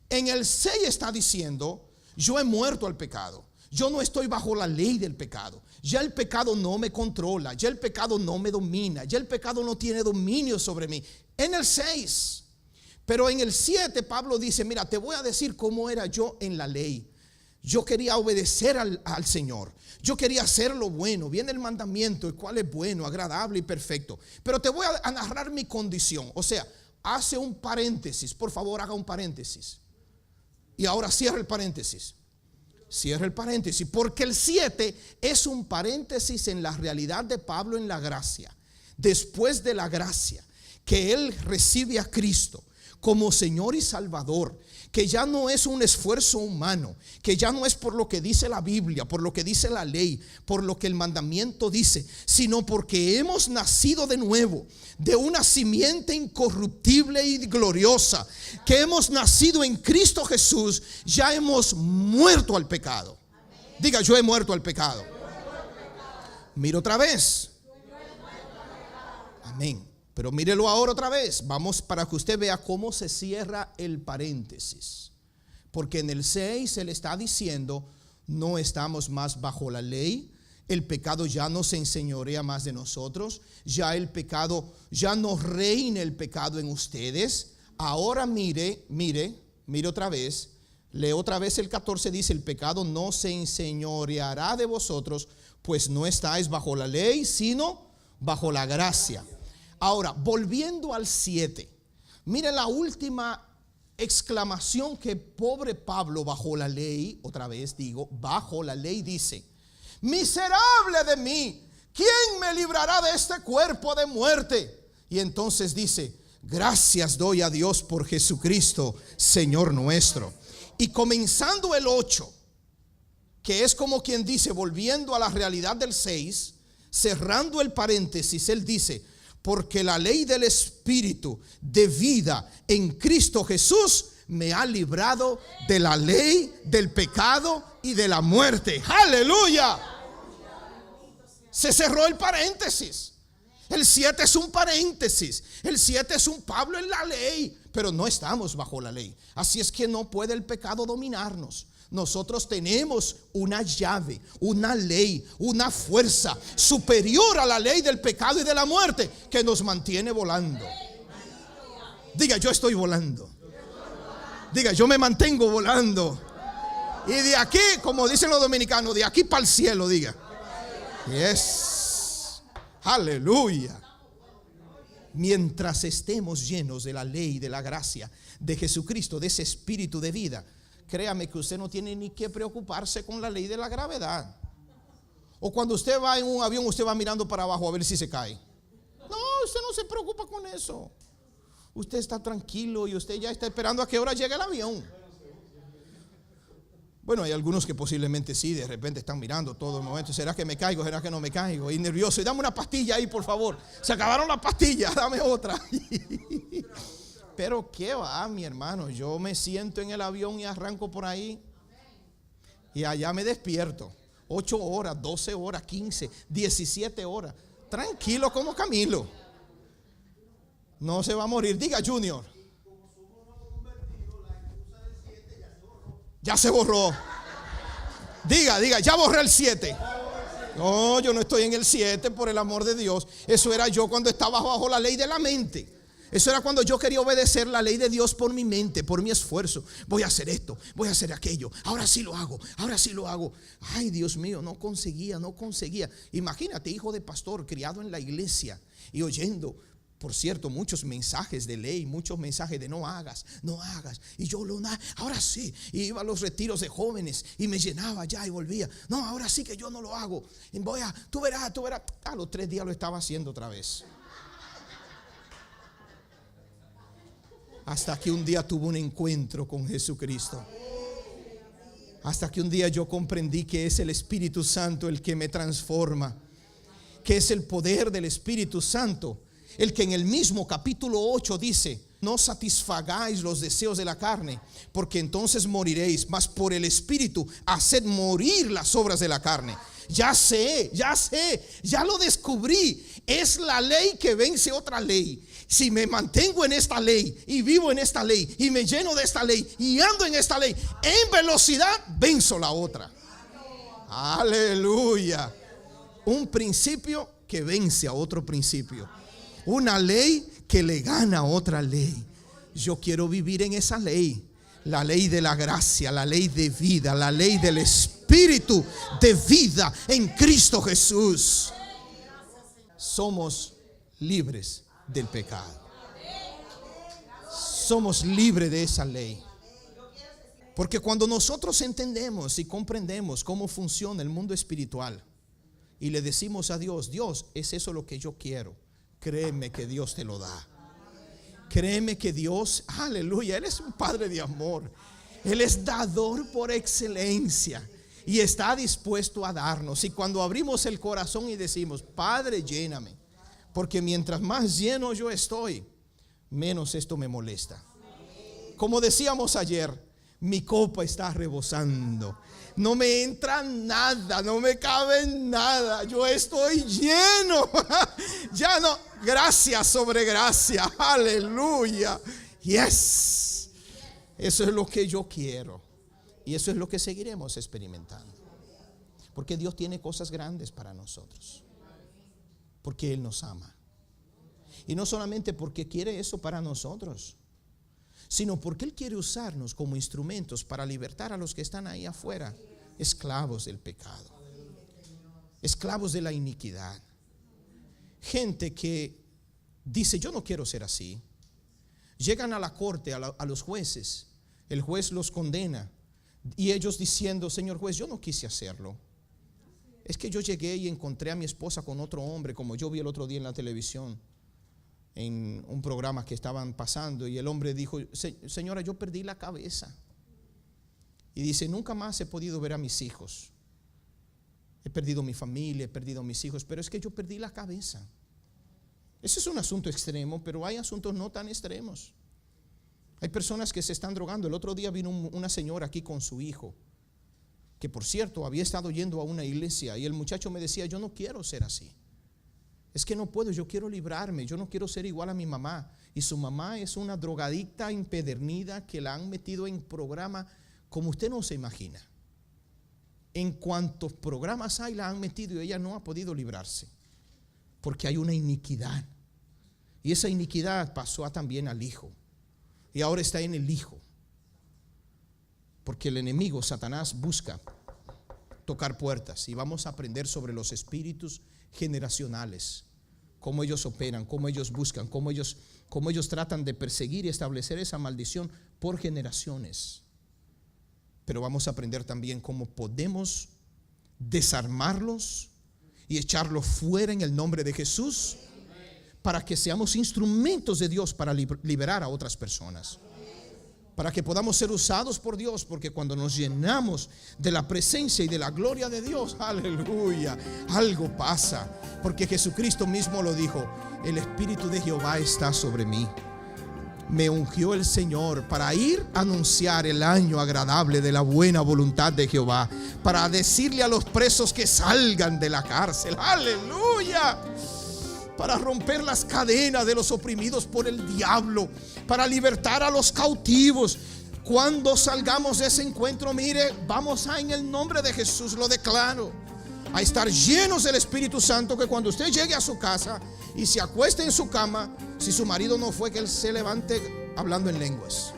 En el 6 está diciendo, yo he muerto al pecado. Yo no estoy bajo la ley del pecado. Ya el pecado no me controla. Ya el pecado no me domina. Ya el pecado no tiene dominio sobre mí. En el 6. Pero en el 7 Pablo dice, mira, te voy a decir cómo era yo en la ley. Yo quería obedecer al Señor. Yo quería hacer lo bueno. Viene el mandamiento, el cual es bueno, agradable y perfecto. Pero te voy a narrar mi condición. O sea, hace un paréntesis. Por favor, haga un paréntesis. Y ahora cierra el paréntesis. Cierra el paréntesis, porque el 7 es un paréntesis en la realidad de Pablo en la gracia. Después de la gracia, que él recibe a Cristo como Señor y Salvador, que ya no es un esfuerzo humano, que ya no es por lo que dice la Biblia, por lo que dice la ley, por lo que el mandamiento dice, sino porque hemos nacido de nuevo, de una simiente incorruptible y gloriosa, que hemos nacido en Cristo Jesús. Ya hemos muerto al pecado. Diga, yo he muerto al pecado. Mira otra vez. Amén. Pero mírelo ahora otra vez. Vamos para que usted vea cómo se cierra el paréntesis. Porque en el 6 se le está diciendo, no estamos más bajo la ley. El pecado ya no se enseñorea más de nosotros. Ya el pecado, ya no reina el pecado en ustedes. Ahora mire otra vez. Lee otra vez el 14, dice, el pecado no se enseñoreará de vosotros, pues no estáis bajo la ley, sino bajo la gracia. Ahora, volviendo al 7, mire la última exclamación que pobre Pablo bajo la ley, otra vez digo, bajo la ley dice, miserable de mí, ¿quién me librará de este cuerpo de muerte? Y entonces dice, gracias doy a Dios por Jesucristo, Señor nuestro. Y comenzando el 8, que es como quien dice, volviendo a la realidad del 6, cerrando el paréntesis, él dice, porque la ley del Espíritu de vida en Cristo Jesús me ha librado de la ley del pecado y de la muerte. ¡Aleluya! Se cerró el paréntesis. El 7 es un paréntesis. El 7 es un Pablo en la ley. Pero no estamos bajo la ley. Así es que no puede el pecado dominarnos. Nosotros tenemos una llave, una ley, una fuerza superior a la ley del pecado y de la muerte que nos mantiene volando. Diga, yo estoy volando. Diga, yo me mantengo volando. Y de aquí, como dicen los dominicanos, de aquí para el cielo, diga. Yes. Aleluya. Mientras estemos llenos de la ley, de la gracia de Jesucristo, de ese espíritu de vida, créame que usted no tiene ni que preocuparse con la ley de la gravedad. O cuando usted va en un avión, usted va mirando para abajo a ver si se cae. No, usted no se preocupa con eso. Usted está tranquilo y usted ya está esperando a qué hora llegue el avión. Bueno, hay algunos que posiblemente sí, de repente están mirando todo el momento. ¿Será que me caigo? ¿Será que no me caigo? Y nervioso. Y dame una pastilla ahí, por favor. Se acabaron las pastillas, dame otra. Pero qué va, mi hermano. Yo me siento en el avión y arranco por ahí. Y allá me despierto. 8 horas, 12 horas, 15, 17 horas. Tranquilo como Camilo. No se va a morir. Diga, Junior. Ya se borró. Diga, ya borré el 7. No, yo no estoy en el 7, por el amor de Dios. Eso era yo cuando estaba bajo la ley de la mente. Eso era cuando yo quería obedecer la ley de Dios por mi mente, por mi esfuerzo. Voy a hacer esto, voy a hacer aquello. Ahora sí lo hago, ahora sí lo hago. Ay, Dios mío, no conseguía. Imagínate, hijo de pastor, criado en la iglesia y oyendo, por cierto, muchos mensajes de ley, muchos mensajes de no hagas. Y yo ahora sí. Y iba a los retiros de jóvenes y me llenaba ya y volvía. No, ahora sí que yo no lo hago. Tú verás. A los 3 días lo estaba haciendo otra vez. Hasta que un día tuve un encuentro con Jesucristo. Hasta que un día yo comprendí que es el Espíritu Santo el que me transforma. Que es el poder del Espíritu Santo el que en el mismo capítulo 8 dice: no satisfagáis los deseos de la carne, porque entonces moriréis, mas por el Espíritu haced morir las obras de la carne. Ya sé, ya lo descubrí. Es la ley que vence otra ley. Si me mantengo en esta ley y vivo en esta ley y me lleno de esta ley y ando en esta ley, en velocidad venzo la otra. Aleluya. Un principio que vence a otro principio. Una ley que le gana a otra ley. Yo quiero vivir en esa ley. La ley de la gracia, la ley de vida, la ley del espíritu de vida en Cristo Jesús. Somos libres del pecado. Somos libres de esa ley. Porque cuando nosotros entendemos y comprendemos cómo funciona el mundo espiritual y le decimos a Dios: Dios, ¿es eso lo que yo quiero? Créeme que Dios te lo da. Créeme que Dios, aleluya, Él es un Padre de amor. Él es dador por excelencia y está dispuesto a darnos. Y cuando abrimos el corazón y decimos: Padre, lléname, porque mientras más lleno yo estoy, menos esto me molesta. Como decíamos ayer, mi copa está rebosando. No me entra nada, no me cabe nada. Yo estoy lleno. Ya no, gracia sobre gracia. Aleluya. Yes. Eso es lo que yo quiero. Y eso es lo que seguiremos experimentando. Porque Dios tiene cosas grandes para nosotros. Porque Él nos ama. Y no solamente porque quiere eso para nosotros, sino porque Él quiere usarnos como instrumentos para libertar a los que están ahí afuera, esclavos del pecado, esclavos de la iniquidad. Gente que dice: yo no quiero ser así. Llegan a la corte, a los jueces. El juez los condena y ellos diciendo: Señor juez, yo no quise hacerlo. Es que yo llegué y encontré a mi esposa con otro hombre, como yo vi el otro día en la televisión, en un programa que estaban pasando, y el hombre dijo: señora, yo perdí la cabeza. Y dice: nunca más he podido ver a mis hijos. He perdido mi familia, he perdido mis hijos, pero es que yo perdí la cabeza. Ese es un asunto extremo, pero hay asuntos no tan extremos. Hay personas que se están drogando. El otro día vino una señora aquí con su hijo, que por cierto había estado yendo a una iglesia, y el muchacho me decía: yo no quiero ser así. Es que no puedo, yo quiero librarme, yo no quiero ser igual a mi mamá. Y su mamá es una drogadicta empedernida que la han metido en programa como usted no se imagina. En cuantos programas hay, la han metido y ella no ha podido librarse. Porque hay una iniquidad. Y esa iniquidad pasó también al hijo. Y ahora está en el hijo. Porque el enemigo, Satanás, busca tocar puertas. Y vamos a aprender sobre los espíritus generacionales, cómo ellos operan, cómo ellos buscan, cómo ellos tratan de perseguir y establecer esa maldición por generaciones. Pero vamos a aprender también cómo podemos desarmarlos y echarlos fuera en el nombre de Jesús, para que seamos instrumentos de Dios para liberar a otras personas, para que podamos ser usados por Dios, porque cuando nos llenamos de la presencia y de la gloria de Dios, aleluya, algo pasa, porque Jesucristo mismo lo dijo: el Espíritu de Jehová está sobre mí. Me ungió el Señor para ir a anunciar el año agradable de la buena voluntad de Jehová, para decirle a los presos que salgan de la cárcel, aleluya, para romper las cadenas de los oprimidos por el diablo, para libertar a los cautivos. Cuando salgamos de ese encuentro, mire, vamos a, en el nombre de Jesús, lo declaro, a estar llenos del Espíritu Santo, que cuando usted llegue a su casa y se acueste en su cama, si su marido no fue, que él se levante hablando en lenguas.